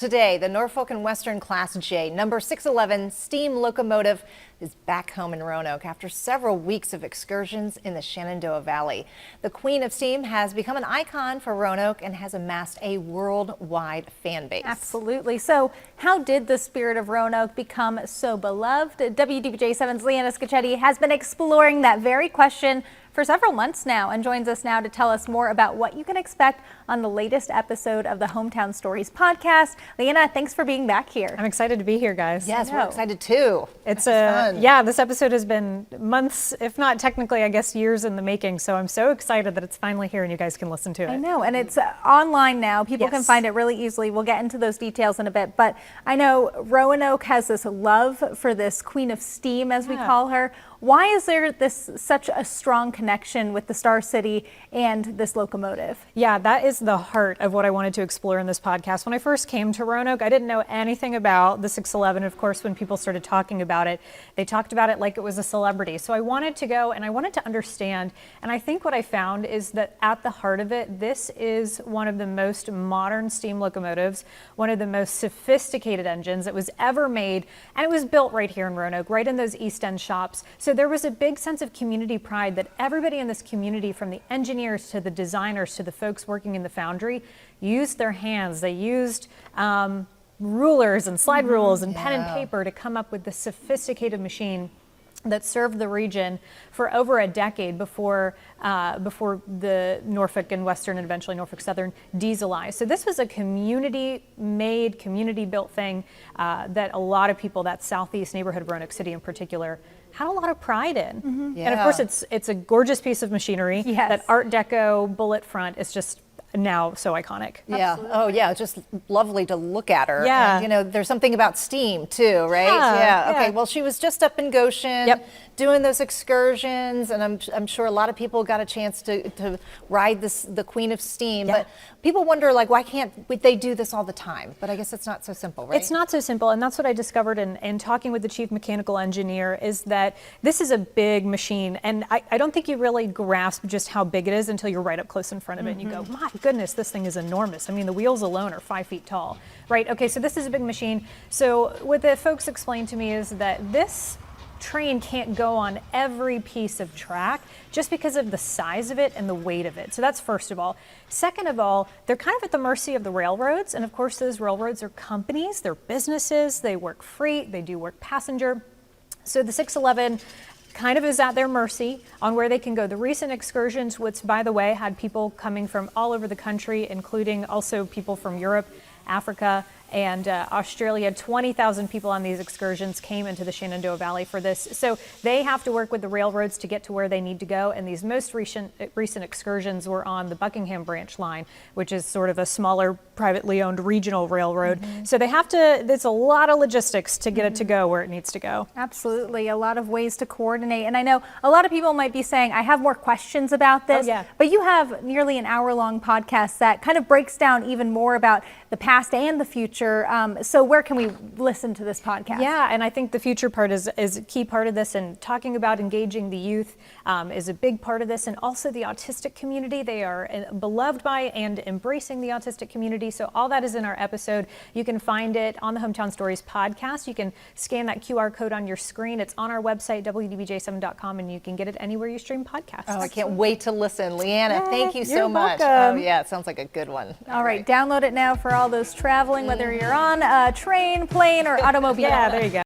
Today, the Norfolk and Western Class J number 611 steam locomotive is back home in Roanoke after several weeks of excursions in the Shenandoah Valley. The Queen of Steam has become an icon for Roanoke and has amassed a worldwide fan base. Absolutely. So how did the Spirit of Roanoke become so beloved? WDBJ 7's Leanna Scachetti has been exploring that very question for several months now and joins us now to tell us more about what you can expect on the latest episode of the Hometown Stories podcast. Leanna, thanks for being back here. I'm excited to be here, guys. Yes, we're excited too. It's yeah, this episode has been months, if not technically, I guess years in the making. So I'm so excited that it's finally here and you guys can listen to it. I know, and it's online now. People can find it really easily. We'll get into those details in a bit, but I know Roanoke has this love for this Queen of Steam, as we call her. Why is there such a strong connection with the Star City and this locomotive? Yeah, that is the heart of what I wanted to explore in this podcast. When I first came to Roanoke, I didn't know anything about the 611. Of course, when people started talking about it, they talked about it like it was a celebrity. So I wanted to go and I wanted to understand. And I think what I found is that at the heart of it, this is one of the most modern steam locomotives, one of the most sophisticated engines that was ever made. And it was built right here in Roanoke, right in those East End shops. So there was a big sense of community pride that everybody in this community, from the engineers to the designers to the folks working in the foundry, used their hands. They used rulers and slide rules and pen and paper to come up with this sophisticated machine that served the region for over a decade before the Norfolk and Western and eventually Norfolk Southern dieselized. So this was a community-made, community-built thing that a lot of people, that southeast neighborhood of Roanoke City in particular, had a lot of pride in. And of course, it's a gorgeous piece of machinery. That Art Deco bullet front is just now so iconic. Yeah. Absolutely. Oh, yeah. Just lovely to look at her. Yeah. And, you know, there's something about steam too, right? Yeah. Okay. Well, she was just up in Goshen doing those excursions, and I'm sure a lot of people got a chance to ride the Queen of Steam. But people wonder, like, why can't they do this all the time? But I guess it's not so simple, right? It's not so simple, and that's what I discovered in talking with the chief mechanical engineer, is that this is a big machine, and I don't think you really grasp just how big it is until you're right up close in front of it, and you go, my goodness, this thing is enormous. I mean, the wheels alone are 5 feet tall, right? Okay, so this is a big machine. So what the folks explained to me is that this train can't go on every piece of track just because of the size of it and the weight of it. So that's first of all. Second of all, they're kind of at the mercy of the railroads. And of course, those railroads are companies, they're businesses, they work freight, they do work passenger. So the 611 kind of is at their mercy on where they can go. The recent excursions, which by the way, had people coming from all over the country, including also people from Europe, Africa, and Australia. 20,000 people on these excursions came into the Shenandoah Valley for this. So they have to work with the railroads to get to where they need to go. And these most recent excursions were on the Buckingham branch line, which is sort of a smaller, privately owned regional railroad. So they have to, there's a lot of logistics to get it to go where it needs to go. Absolutely. A lot of ways to coordinate. And I know a lot of people might be saying, I have more questions about this, but you have nearly an hour-long podcast that kind of breaks down even more about the past and the future. So where can we listen to this podcast? Yeah, and I think the future part is a key part of this, and talking about engaging the youth is a big part of this, and also the autistic community. They are beloved by and embracing the autistic community. So all that is in our episode. You can find it on the Hometown Stories podcast. You can scan that QR code on your screen. It's on our website, WDBJ7.com, and you can get it anywhere you stream podcasts. Oh, I can't wait to listen. Leanna, thank you so much. Welcome. Oh, yeah, it sounds like a good one. All right, download it now for all those traveling, whether you're on a train, plane, or automobile. Yeah, there you go.